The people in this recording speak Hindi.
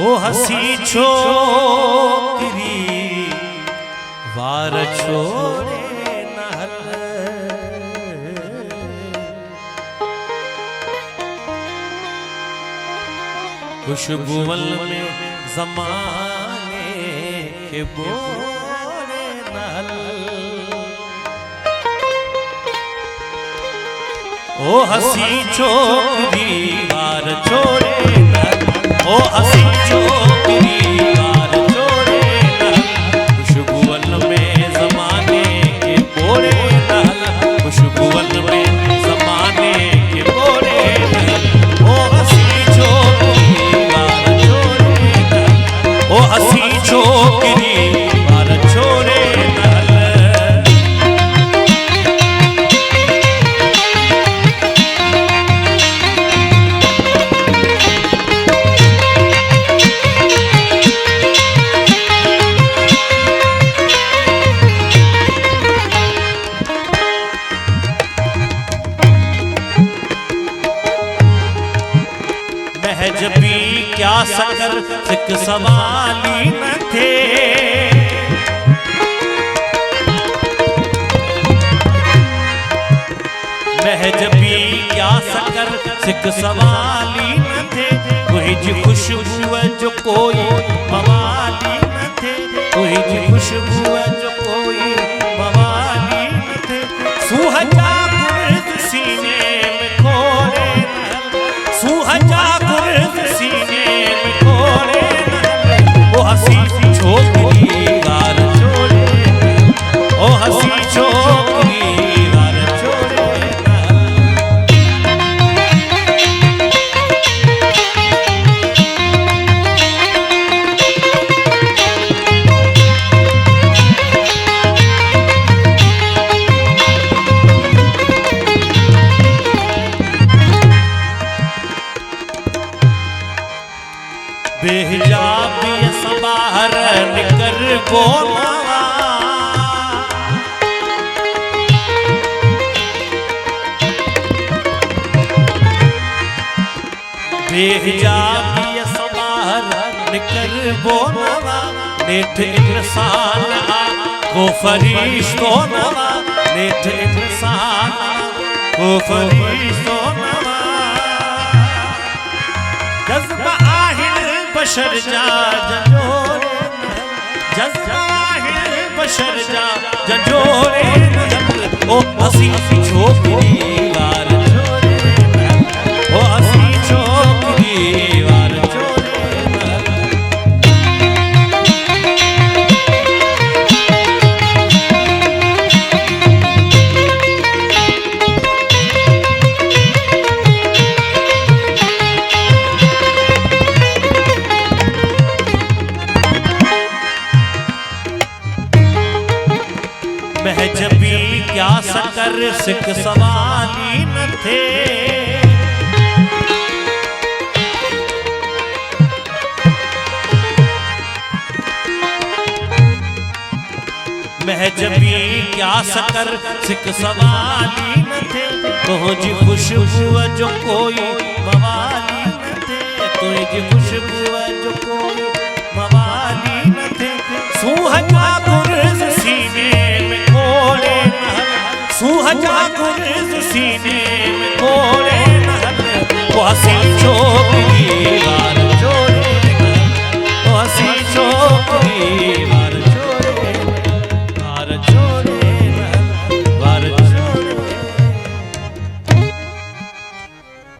ओ हसी छोकरी वार छोड़े नहल खुशबुअल में ज़माने के बोले नहल ओ हसी छोकरी वार छोड़े नहल ओ हसी छोकरी वार छोड़े नहल खुशबुअल में ज़माने के बोले नहल खुशबुअल में ज़माने के बोले नहल ओ हसी छोकरी वार छोड़े नहल ओ हसी छोकरी वार छोड़े नहल महजबी क्या सकर सिक सवाली न थे महजबी क्या सकर सिक सवाली न थे कोई जी खुशबू जो कोई मवाली न थे कोई जी खुशबू जो कोई मवाली न थे सुहजा सीने में खोले सुहजा सीने में खोले ओ हसी छोकरी वार छोड़े ओ हसी छोकरी वार छोड़े बेहिजाब बाहर निकर बोलवा बेहिजाब बाहर निकर बोलवा नेठ इंसान को फरिश्तो नवा नेठ इंसान को फरिश्तो नवा जज्बा बशर जा जंजोरे जज्बा बशर जा जंजोरे ओ हसी छोकरी वार छोड़े ओ हसी छोकरी वार छोड़े महजबी क्या सकर सिक सवाली न थे महजबी क्या सकर सिक सवाली न थे तुझ खुशबू जो कोई मवाली न थे तुझ खुशबू जो कोई मवाली न थे सुहजा गुरज सीने में खोले नहल सुहजा गुरज सीने में खोले नहल वो हसी छोकरी